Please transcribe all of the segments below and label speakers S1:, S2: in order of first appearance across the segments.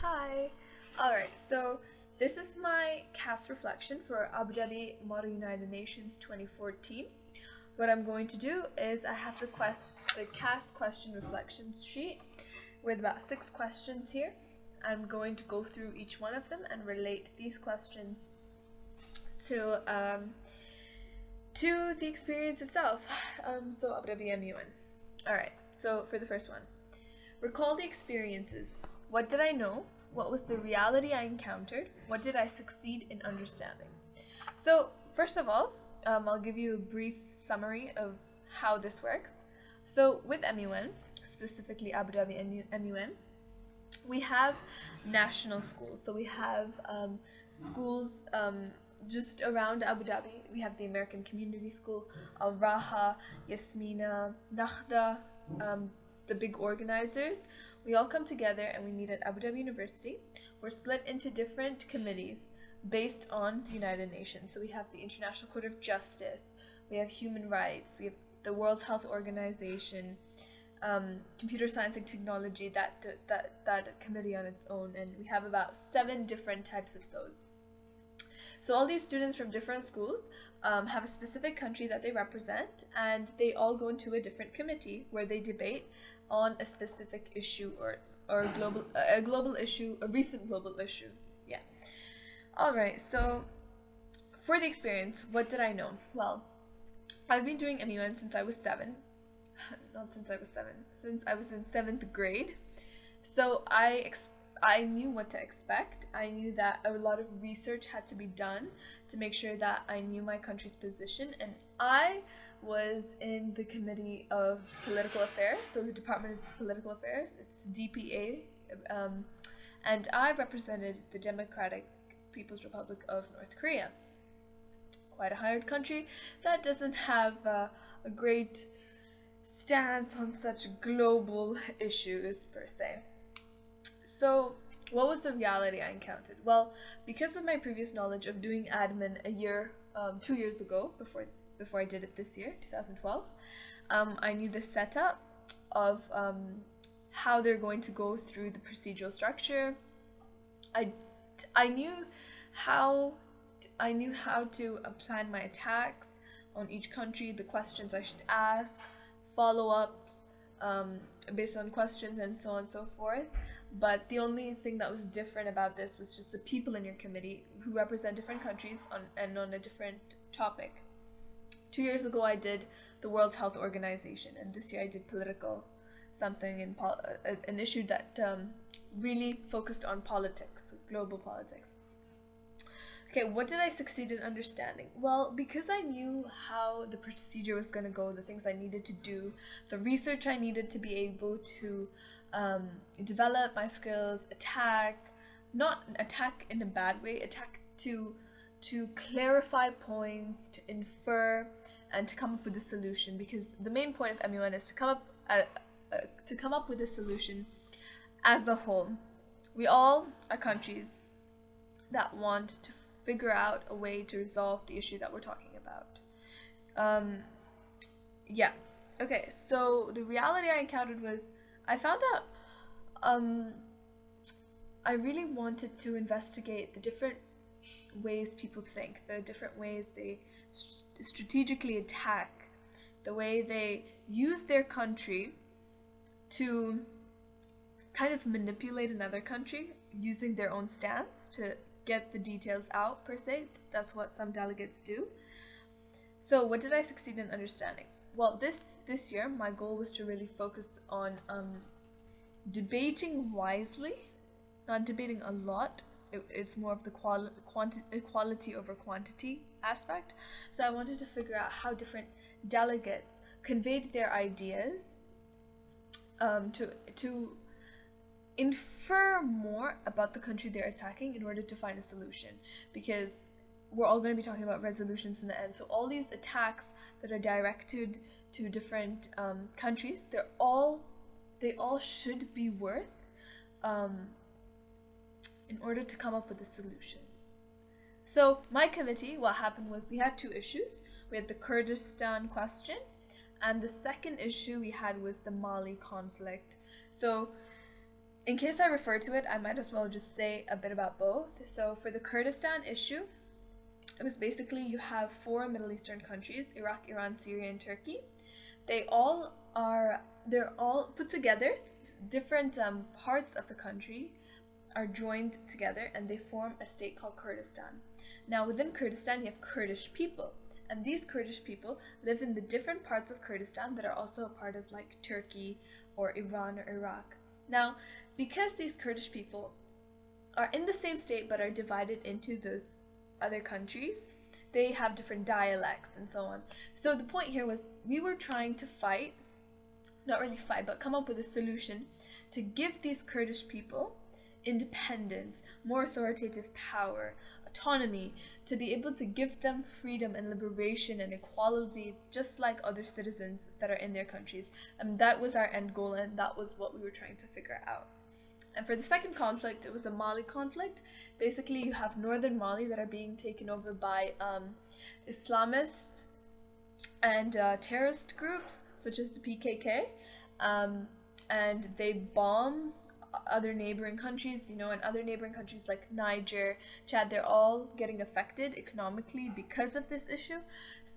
S1: Hi. Alright, so this is my CAS reflection for Abu Dhabi Model United Nations 2014. What I'm going to do is I have the CAS question reflection sheet with about 6 questions here. I'm going to go through each one of them and relate these questions to the experience itself. So Abu Dhabi MUN. Alright, so for the first one, recall the experiences. What did I know? What was the reality I encountered? What did I succeed in understanding? So first of all, I'll give you a brief summary of how this works. So with MUN, specifically Abu Dhabi MUN, we have national schools. So we have schools just around Abu Dhabi. We have the American Community School, Al Raha, Yasmina, Nakhda, the big organizers. We all come together and we meet at Abu Dhabi University. We're split into different committees based on the United Nations. So we have the International Court of Justice, we have human rights, we have the World Health Organization, computer science and technology, that committee on its own, and we have about 7 different types of those. So all these students from different schools have a specific country that they represent, and they all go into a different committee where they debate on a specific issue or a global issue, a recent global issue. Yeah. Alright, so for the experience, what did I know? Well, I've been doing MUN since I was 7. Not since I was 7, since I was in 7th grade. So I knew what to expect. I knew that a lot of research had to be done to make sure that I knew my country's position, and I was in the Committee of Political Affairs, so the Department of Political Affairs, it's DPA, and I represented the Democratic People's Republic of North Korea. Quite a hard country that doesn't have a great stance on such global issues per se. So what was the reality I encountered? Well, because of my previous knowledge of doing admin 2 years ago, before I did it this year, 2012, I knew the setup of how they're going to go through the procedural structure. I knew how to plan my attacks on each country, the questions I should ask, follow-ups based on questions, and so on and so forth. But the only thing that was different about this was just the people in your committee who represent different countries on a different topic. 2 years ago I did the World Health Organization, and this year I did political something in an issue that really focused on politics, global politics. Okay, what did I succeed in understanding? Well, because I knew how the procedure was going to go, the things I needed to do, the research I needed to be able to develop my skills, not attack in a bad way, attack to clarify points, to infer, and to come up with a solution. Because the main point of MUN is to come up with a solution as a whole. We all are countries that want to figure out a way to resolve the issue that we're talking about. Yeah. Okay, so the reality I encountered was I found out I really wanted to investigate the different ways people think, the different ways they strategically attack, the way they use their country to kind of manipulate another country using their own stance to get the details out per se. That's what some delegates do. So what did I succeed in understanding? Well, this year my goal was to really focus on debating wisely, not debating a lot. It's more of the quality over quantity aspect. So I wanted to figure out how different delegates conveyed their ideas to infer more about the country they're attacking in order to find a solution, because we're all going to be talking about resolutions in the end. So all these attacks that are directed to different countries, they all should be worth in order to come up with a solution. So my committee, what happened was we had 2 issues. We had the Kurdistan question, and the second issue we had was the Mali conflict. So in case I refer to it, I might as well just say a bit about both. So for the Kurdistan issue, it was basically you have 4 Middle Eastern countries, Iraq, Iran, Syria, and Turkey. They're all put together. Different parts of the country are joined together and they form a state called Kurdistan. Now within Kurdistan you have Kurdish people, and these Kurdish people live in the different parts of Kurdistan that are also a part of like Turkey or Iran or Iraq. Now because these Kurdish people are in the same state but are divided into those other countries, they have different dialects and so on. So the point here was we were trying to fight, not really fight, but come up with a solution to give these Kurdish people independence, more authoritative power, autonomy, to be able to give them freedom and liberation and equality just like other citizens that are in their countries. And that was our end goal, and that was what we were trying to figure out. And for the second conflict, it was the Mali conflict. Basically, you have northern Mali that are being taken over by Islamists and terrorist groups, such as the PKK, and they bomb other neighboring countries, and other neighboring countries like Niger, Chad, they're all getting affected economically because of this issue.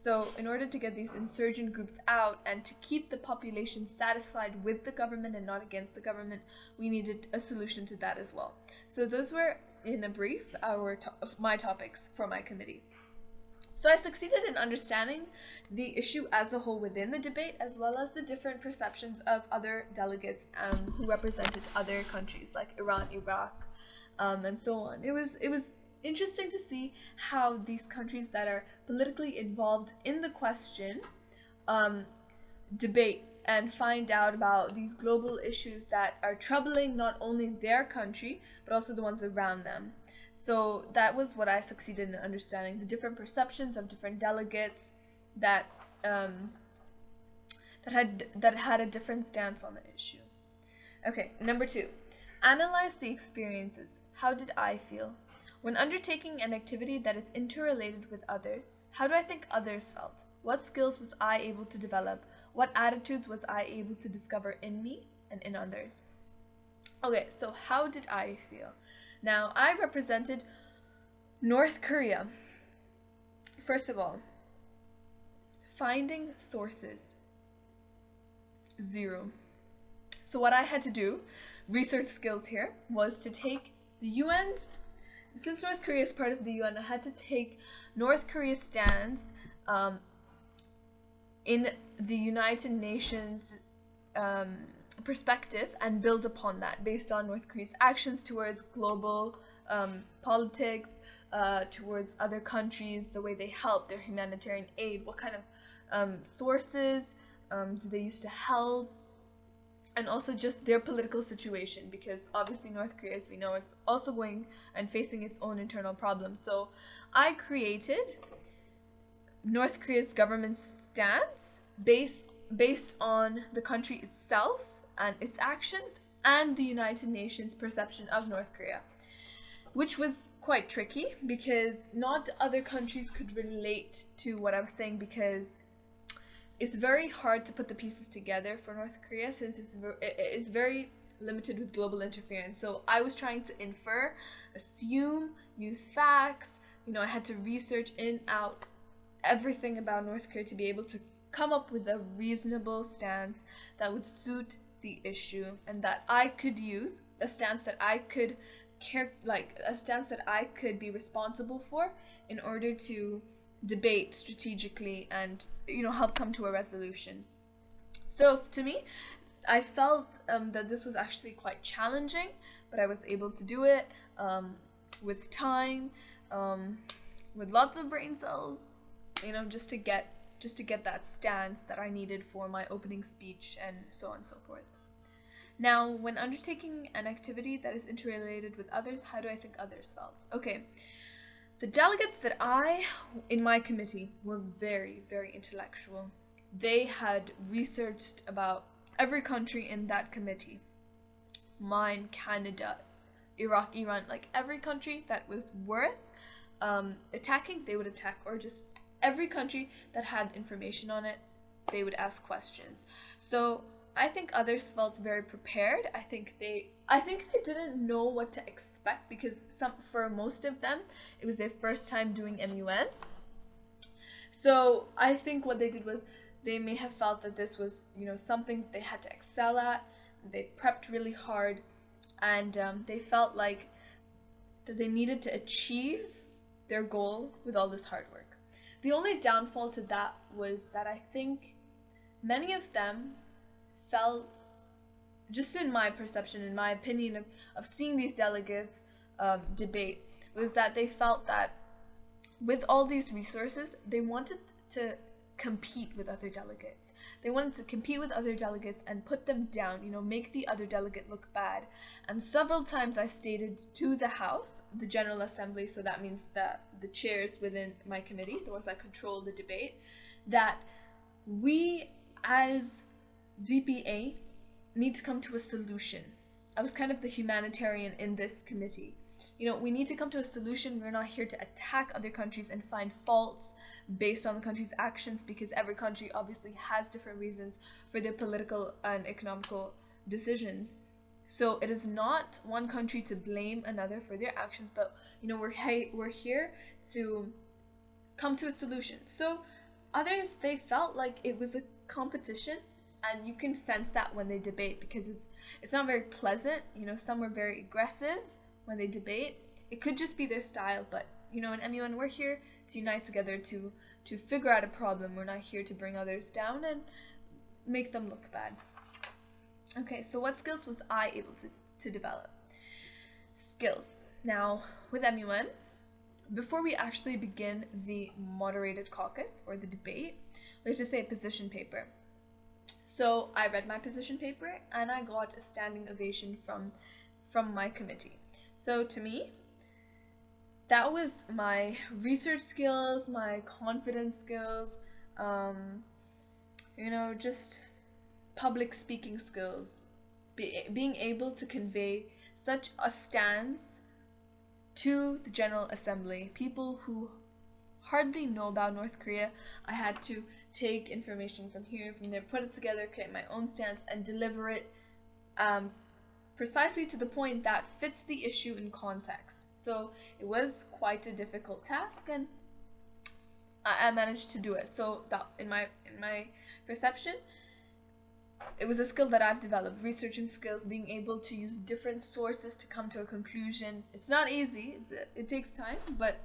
S1: So in order to get these insurgent groups out and to keep the population satisfied with the government and not against the government, we needed a solution to that as well. So those were, in a brief, my topics for my committee. So I succeeded in understanding the issue as a whole within the debate, as well as the different perceptions of other delegates who represented other countries like Iran, Iraq, and so on. It was interesting to see how these countries that are politically involved in the question debate and find out about these global issues that are troubling not only their country but also the ones around them. So that was what I succeeded in understanding, the different perceptions of different delegates that had a different stance on the issue. Okay, number 2, analyze the experiences. How did I feel? When undertaking an activity that is interrelated with others, how do I think others felt? What skills was I able to develop? What attitudes was I able to discover in me and in others? Okay, so how did I feel? Now, I represented North Korea. First of all, finding sources, 0. So what I had to do, research skills here, was to take the UN's, since North Korea is part of the UN, I had to take North Korea's stance in the United Nations perspective and build upon that based on North Korea's actions towards global politics, towards other countries, the way they help, their humanitarian aid, what kind of sources do they use to help, and also just their political situation, because obviously North Korea, as we know, is also going and facing its own internal problems. So I created North Korea's government stance based on the country itself and its actions and the United Nations perception of North Korea, which was quite tricky because not other countries could relate to what I was saying, because it's very hard to put the pieces together for North Korea since it's very limited with global interference. So I was trying to infer, assume, use facts. I had to research in, out, everything about North Korea to be able to come up with a reasonable stance that would suit the issue and that I could use, a stance that I could be responsible for in order to debate strategically and help come to a resolution. So to me, I felt that this was actually quite challenging, but I was able to do it with time, with lots of brain cells, just to get that stance that I needed for my opening speech and so on and so forth. Now, when undertaking an activity that is interrelated with others, how do I think others felt? Okay. The delegates that in my committee, were very, very intellectual. They had researched about every country in that committee. Mine, Canada, Iraq, Iran, like every country that was worth attacking, they would attack, or just every country that had information on it, they would ask questions. So I think others felt very prepared. I think they didn't know what to expect, because for most of them it was their first time doing MUN. So I think what they did was they may have felt that this was, something they had to excel at. They prepped really hard, and they felt like that they needed to achieve their goal with all this hard work. The only downfall to that was that I think many of them felt, just in my perception, in my opinion of seeing these delegates debate, was that they felt that with all these resources, they wanted to compete with other delegates. They wanted to compete with other delegates and put them down, make the other delegate look bad. And several times I stated to the House, the General Assembly, so that means the chairs within my committee, the ones that control the debate, that we as DPA need to come to a solution. I was kind of the humanitarian in this committee. We need to come to a solution. We're not here to attack other countries and find faults based on the country's actions, because every country obviously has different reasons for their political and economical decisions. So it is not one country to blame another for their actions, but we're here to come to a solution. So others, they felt like it was a competition, and you can sense that when they debate, because it's not very pleasant. Some are very aggressive when they debate. It could just be their style, but in MUN we're here to unite together to figure out a problem. We're not here to bring others down and make them look bad. Okay, so what skills was I able to develop? Skills. Now, with MUN, before we actually begin the moderated caucus or the debate, we have to say a position paper. So I read my position paper and I got a standing ovation from my committee. So to me, that was my research skills, my confidence skills, just public speaking skills, being able to convey such a stance to the General Assembly, people who hardly know about North Korea. I had to take information from here and from there, put it together, create my own stance, and deliver it precisely to the point that fits the issue in context. So it was quite a difficult task, and I managed to do it. So that, in my perception, it was a skill that I've developed. Researching skills, being able to use different sources to come to a conclusion. It's not easy. It takes time, but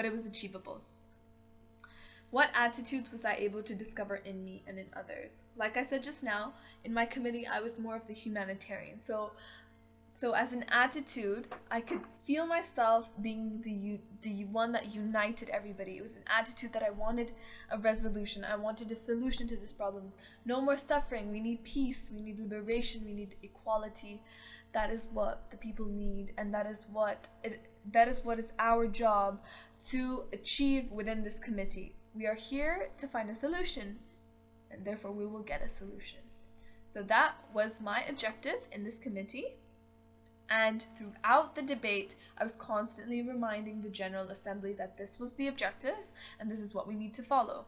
S1: it was achievable. What attitudes was I able to discover in me and in others? Like I said just now, in my committee, I was more of the humanitarian. So as an attitude, I could feel myself being the one that united everybody. It was an attitude that I wanted a resolution. I wanted a solution to this problem. No more suffering. We need peace. We need liberation. We need equality. That is what the people need, and that is what is our job to achieve within this committee. We are here to find a solution, and therefore we will get a solution. So that was my objective in this committee. And throughout the debate, I was constantly reminding the General Assembly that this was the objective and this is what we need to follow.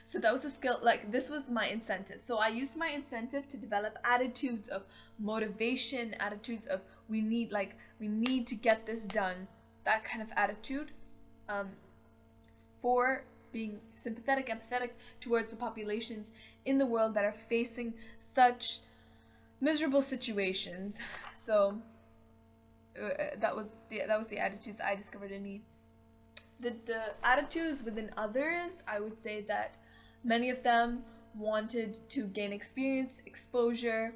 S1: So that was a skill, this was my incentive. So I used my incentive to develop attitudes of motivation, attitudes of we need to get this done, that kind of attitude, for being sympathetic, empathetic towards the populations in the world that are facing such miserable situations. So that was the attitudes I discovered in me. The attitudes within others, I would say that many of them wanted to gain experience, exposure.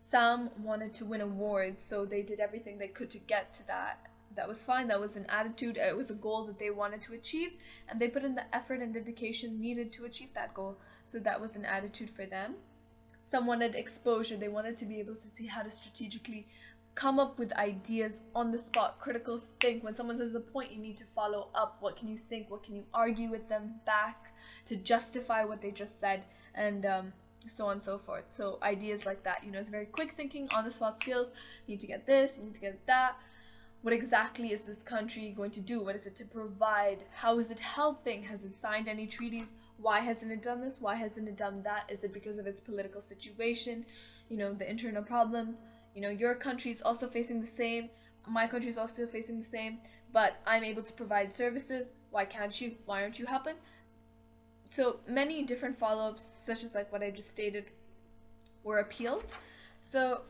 S1: Some wanted to win awards, so they did everything they could to get to that. That was fine. That was an attitude. It was a goal that they wanted to achieve, and they put in the effort and dedication needed to achieve that goal. So that was an attitude for them. Some wanted exposure. They wanted to be able to see how to strategically come up with ideas on the spot, critical think. When someone says a point, you need to follow up. What can you think? What can you argue with them back to justify what they just said, and so on and so forth. So ideas like that, it's very quick thinking, on the spot skills. You need to get this, you need to get that. What exactly is this country going to do? What is it to provide? How is it helping? Has it signed any treaties? why hasn't it done this? Why hasn't it done that? Is it because of its political situation? You know, the internal problems. You know, your country is also facing the same. My country is also facing the same. But I'm able to provide services. Why can't you? Why aren't you helping? So many different follow-ups, such as like what I just stated, were appealed. So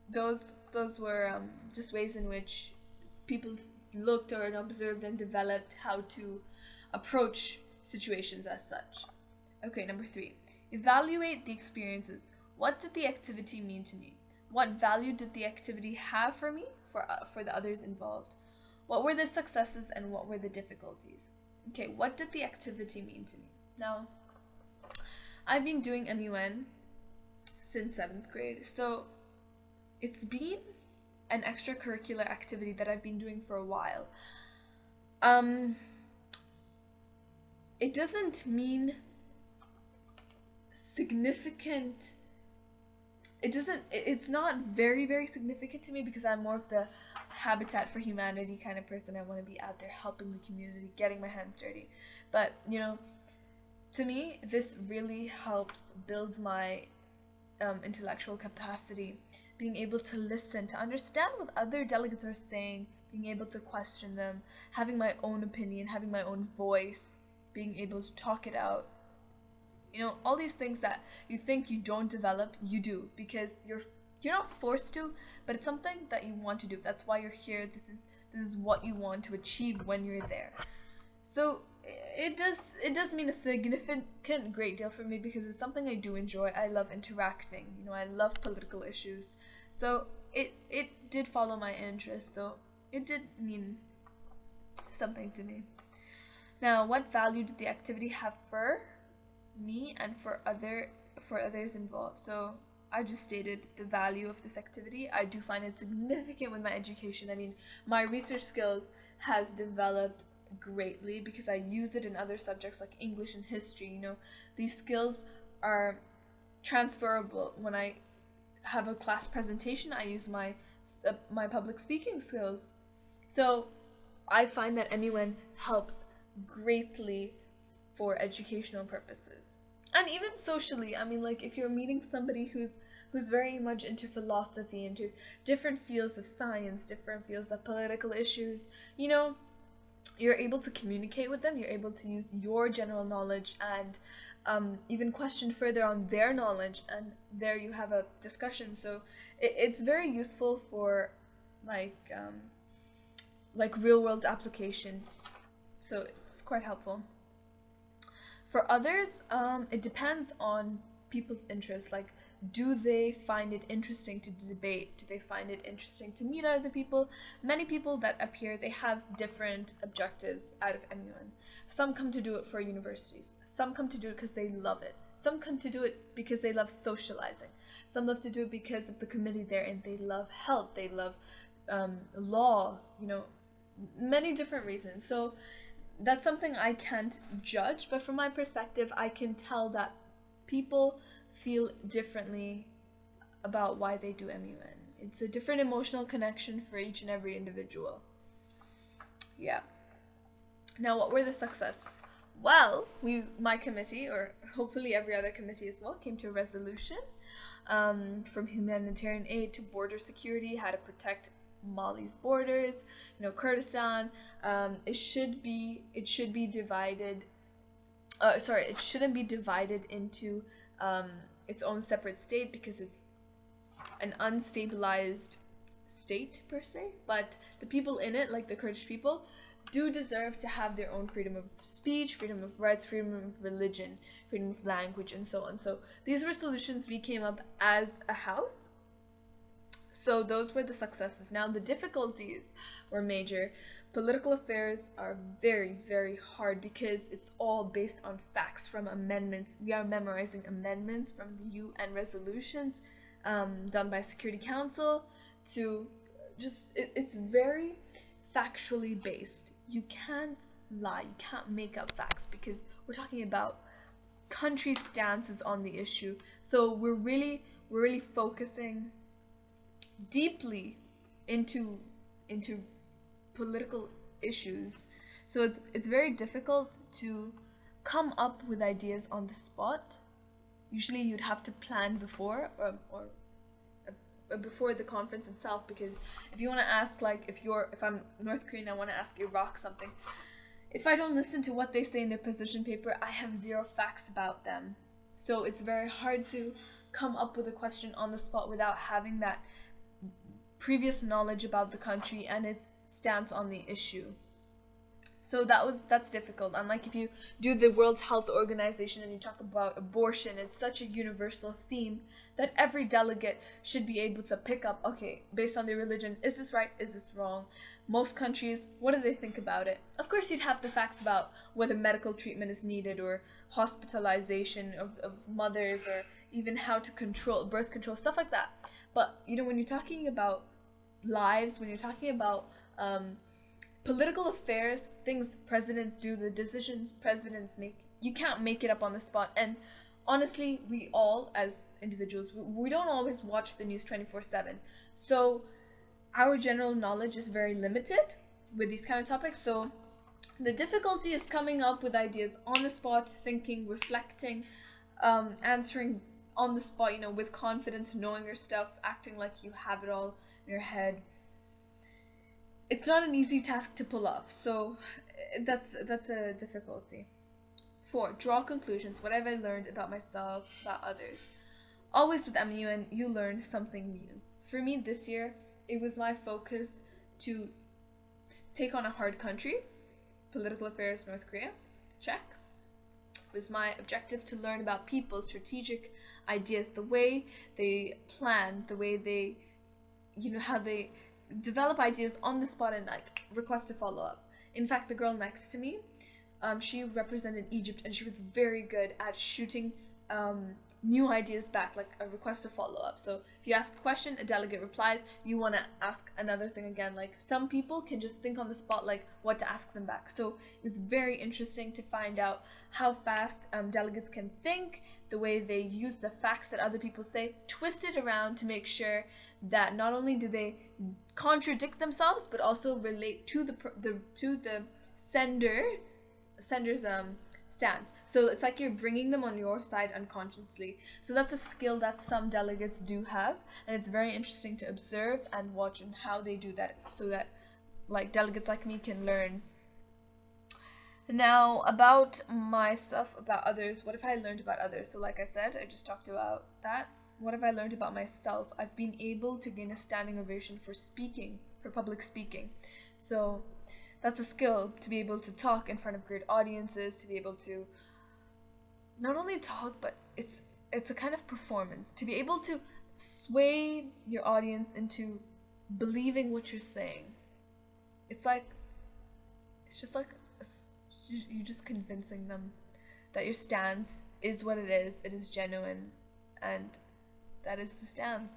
S1: those were just ways in which people looked or observed and developed how to approach situations as such. Okay, number 3. Evaluate the experiences. What did the activity mean to me? What value did the activity have for me, for the others involved? What were the successes and what were the difficulties? Okay, what did the activity mean to me? Now, I've been doing MUN since 7th grade, so it's been an extracurricular activity that I've been doing for a while. It doesn't mean significant. It's not very, very significant to me because I'm more of the Habitat for Humanity kind of person. I want to be out there helping the community, getting my hands dirty. But, you know, to me, this really helps build my intellectual capacity, being able to listen, to understand what other delegates are saying, being able to question them, having my own opinion, having my own voice, being able to talk it out. You know, all these things that you think you don't develop, you do, because you're not forced to, but it's something that you want to do. That's why you're here. This is what you want to achieve when you're there. So it does mean a significant great deal for me because it's something I do enjoy. I love interacting. You know, I love political issues. So it did follow my interest. So it did mean something to me. Now, what value did the activity have for me and for others involved? So I just stated the value of this activity. I do find it significant with my education. I mean, my research skills has developed greatly because I use it in other subjects like English and history. You know, these skills are transferable. When I have a class presentation, I use my public speaking skills. So I find that MUN helps greatly for educational purposes. And even socially, I mean, like if you're meeting somebody who's very much into philosophy, into different fields of science, different fields of political issues, you know, you're able to communicate with them, you're able to use your general knowledge and even question further on their knowledge, and there you have a discussion. So it's very useful for like real world application. So it's quite helpful. For others, it depends on people's interests. Like, do they find it interesting to debate? Do they find it interesting to meet other people? Many people that appear, they have different objectives out of MUN. Some come to do it for universities. Some come to do it because they love it. Some come to do it because they love socializing. Some love to do it because of the committee they're in. They love health. They love law. You know, many different reasons. So that's something I can't judge, but from my perspective, I can tell that people feel differently about why they do MUN. It's a different emotional connection for each and every individual. Yeah. Now, what were the successes? Well, my committee, or hopefully every other committee as well, came to a resolution from humanitarian aid to border security, how to protect Mali's borders, you know, Kurdistan. It should be divided. It shouldn't be divided into its own separate state because it's an unstabilized state per se. But the people in it, like the Kurdish people, do deserve to have their own freedom of speech, freedom of rights, freedom of religion, freedom of language, and so on. So these were solutions we came up as a house. So those were the successes. Now the difficulties were major. Political affairs are very, very hard because it's all based on facts from amendments. We are memorizing amendments from the UN resolutions done by Security Council to it's very factually based. You can't lie, you can't make up facts because we're talking about country stances on the issue. So we're really focusing deeply into political issues. So it's very difficult to come up with ideas on the spot. Usually you'd have to plan before, or before the conference itself, because if you want to ask, like, if I'm North Korean, I want to ask Iraq something. If I don't listen to what they say in their position paper, I have zero facts about them. So it's very hard to come up with a question on the spot without having that previous knowledge about the country and its stance on the issue. So that's difficult. Unlike if you do the World Health Organization and you talk about abortion, it's such a universal theme that every delegate should be able to pick up, okay, based on their religion, is this right, is this wrong? Most countries, what do they think about it? Of course you'd have the facts about whether medical treatment is needed or hospitalization of mothers, or even how to control birth control, stuff like that. But when you're talking about lives, when you're talking about political affairs, things presidents do, the decisions presidents make, you can't make it up on the spot. And honestly, we all as individuals, we don't always watch the news 24/7. So our general knowledge is very limited with these kind of topics. So the difficulty is coming up with ideas on the spot, thinking, reflecting, answering on the spot, with confidence, knowing your stuff, acting like you have it all in your head. It's not an easy task to pull off, so that's a difficulty. 4. Draw conclusions. What have I learned about myself, about others? Always with MUN, you learn something new. For me this year, it was my focus to take on a hard country, political affairs, North Korea, check. It was my objective to learn about people, strategic ideas, the way they plan, the way they, how they develop ideas on the spot and like request a follow-up. In fact, the girl next to me, she represented Egypt and she was very good at shooting new ideas back, like a request to follow up. So if you ask a question, a delegate replies, you want to ask another thing again. Like some people can just think on the spot like what to ask them back. So it was very interesting to find out how fast delegates can think, the way they use the facts that other people say, twist it around to make sure that not only do they contradict themselves but also relate to the sender's stance. So it's like you're bringing them on your side unconsciously. So that's a skill that some delegates do have, and it's very interesting to observe and watch and how they do that, so that like delegates like me can learn. Now about myself, about others, what have I learned about others? So like I said, I just talked about that. What have I learned about myself? I've been able to gain a standing ovation for speaking, for public speaking. So that's a skill, to be able to talk in front of great audiences, to be able to not only talk, but it's a kind of performance, to be able to sway your audience into believing what you're saying. It's just like you're just convincing them that your stance is what it is genuine, and that is the stance.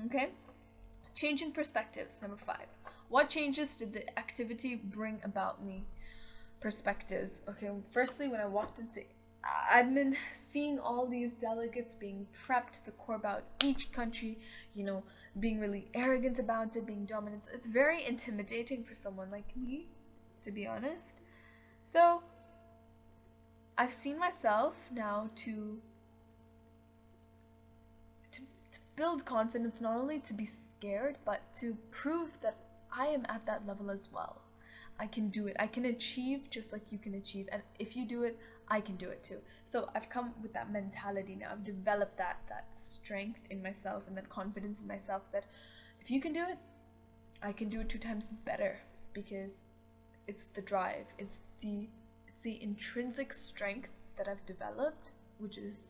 S1: Okay? Changing perspectives, number 5. What changes did the activity bring about me? Perspectives. Okay, firstly, when I walked into admin, seeing all these delegates being prepped, the core about each country, being really arrogant about it, being dominant, it's very intimidating for someone like me, to be honest. So I've seen myself now to build confidence, not only to be scared, but to prove that I am at that level as well. I can do it. I can achieve just like you can achieve, and if you do it, I can do it too. So I've come with that mentality now. I've developed that strength in myself and that confidence in myself that if you can do it, I can do it 2 times better, because it's the drive, it's the intrinsic strength that I've developed, which is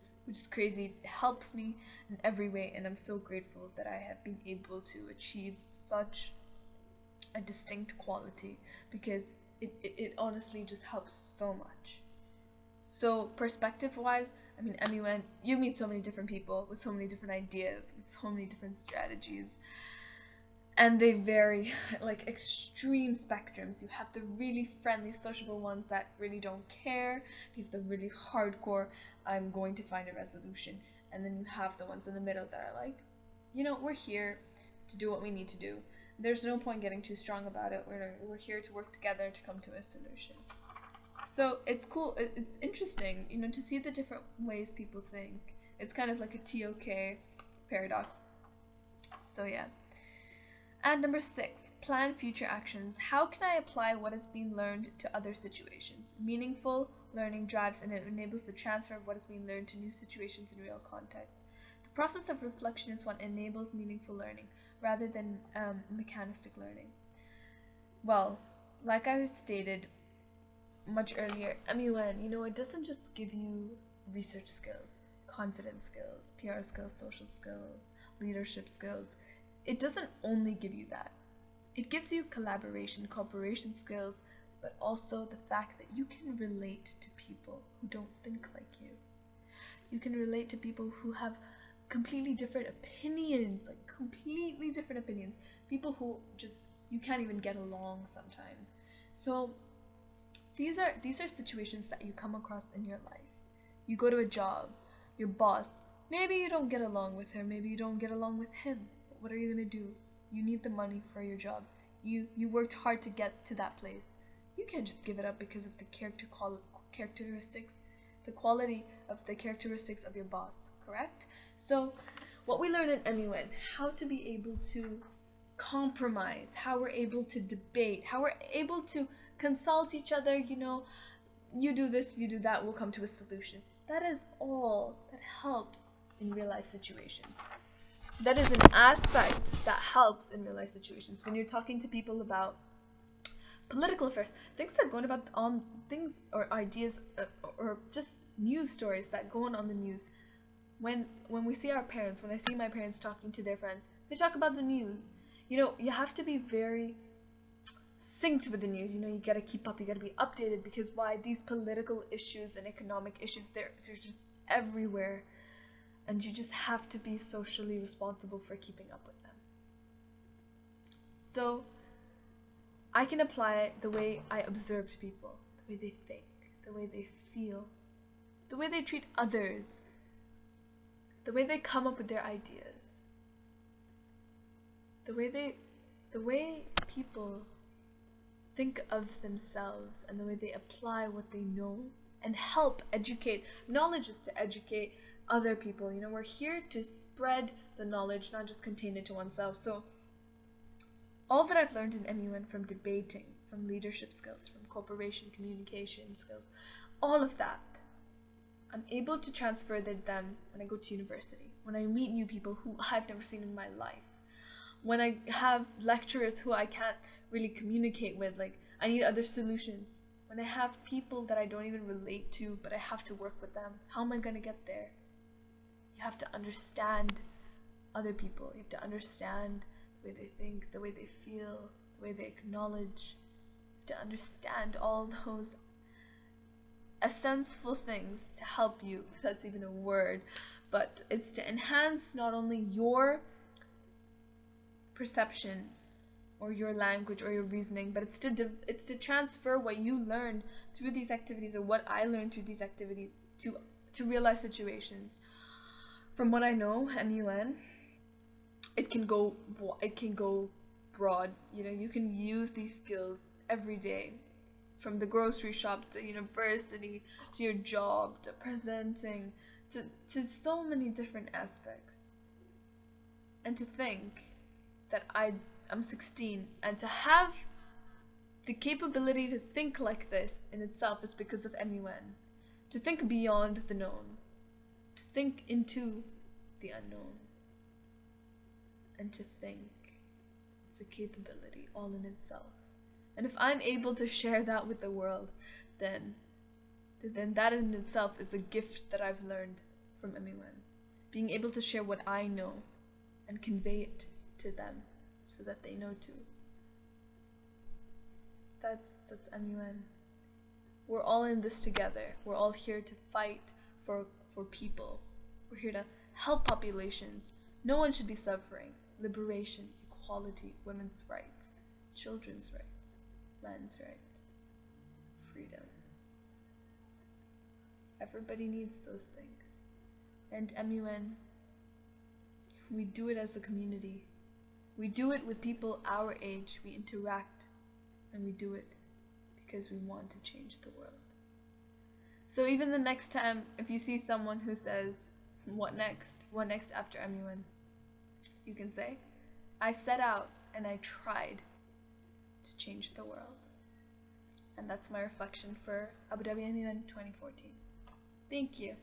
S1: crazy. It helps me in every way, and I'm so grateful that I have been able to achieve such a distinct quality, because it honestly just helps so much. So perspective wise, I mean, MUN, you meet so many different people with so many different ideas, with so many different strategies, and they vary, like extreme spectrums. You have the really friendly, sociable ones that really don't care. You have the really hardcore, I'm going to find a resolution. And then you have the ones in the middle that are like, we're here to do what we need to do. there's no point getting too strong about it. We're here to work together to come to a solution. So it's cool. It's interesting, to see the different ways people think. It's kind of like a TOK paradox. So yeah. And number 6, plan future actions. How can I apply what has been learned to other situations? Meaningful learning drives and it enables the transfer of what has been learned to new situations in real context. The process of reflection is what enables meaningful learning rather than mechanistic learning. Well, like I stated much earlier, MUN, it doesn't just give you research skills, confidence skills, PR skills, social skills, leadership skills. It doesn't only give you that. It gives you collaboration, cooperation skills, but also the fact that you can relate to people who don't think like you. You can relate to people who have completely different opinions, people who just, you can't even get along sometimes. So these are situations that you come across in your life. You go to a job, your boss, maybe you don't get along with her, maybe you don't get along with him. What are you going to do? You need the money for your job. You worked hard to get to that place. You can't just give it up because of the characteristics, the quality of the characteristics of your boss, correct? So what we learn in MUN, how to be able to compromise, how we're able to debate, how we're able to consult each other, you do this, you do that, we'll come to a solution. That is all that helps in real life situations. That is an aspect that helps in real life situations. When you're talking to people about political affairs, things that go on about things or ideas or just news stories that go on the news. When we see our parents, when I see my parents talking to their friends, they talk about the news. You have to be very synced with the news. You got to keep up, you got to be updated, because why? These political issues and economic issues, they're just everywhere. And you just have to be socially responsible for keeping up with them. So I can apply the way I observed people, the way they think, the way they feel, the way they treat others, the way they come up with their ideas, the way people think of themselves, and the way they apply what they know and help educate. Knowledge is to educate other people. We're here to spread the knowledge, not just contain it to oneself. So all that I've learned in MUN, from debating, from leadership skills, from cooperation, communication skills, all of that, I'm able to transfer them when I go to university, when I meet new people who I've never seen in my life, when I have lecturers who I can't really communicate with, like I need other solutions, when I have people that I don't even relate to, but I have to work with them. How am I going to get there? You have to understand other people. You have to understand the way they think, the way they feel, the way they acknowledge. You have to understand all those essential things to help you, if that's even a word, but it's to enhance not only your perception or your language or your reasoning, but it's to transfer what you learned through these activities, or what I learned through these activities, to real life situations. From what I know, MUN, it can go broad. You can use these skills every day, from the grocery shop to university to your job to presenting to so many different aspects. And to think that I'm 16, and to have the capability to think like this in itself is because of MUN. To think beyond the known, to think into the unknown, and to think, it's a capability all in itself. And if I'm able to share that with the world, then that in itself is a gift that I've learned from MUN. Being able to share what I know and convey it to them so that they know too. That's MUN. We're all in this together. We're all here to fight for people. We're here to help populations. No one should be suffering. Liberation, equality, women's rights, children's rights, man's rights, freedom. Everybody needs those things. And MUN, we do it as a community. We do it with people our age. We interact, and we do it because we want to change the world. So even the next time, if you see someone who says, what next? What next after MUN? You can say, I set out and I tried to change the world. And that's my reflection for Abu Dhabi MUN 2014. Thank you.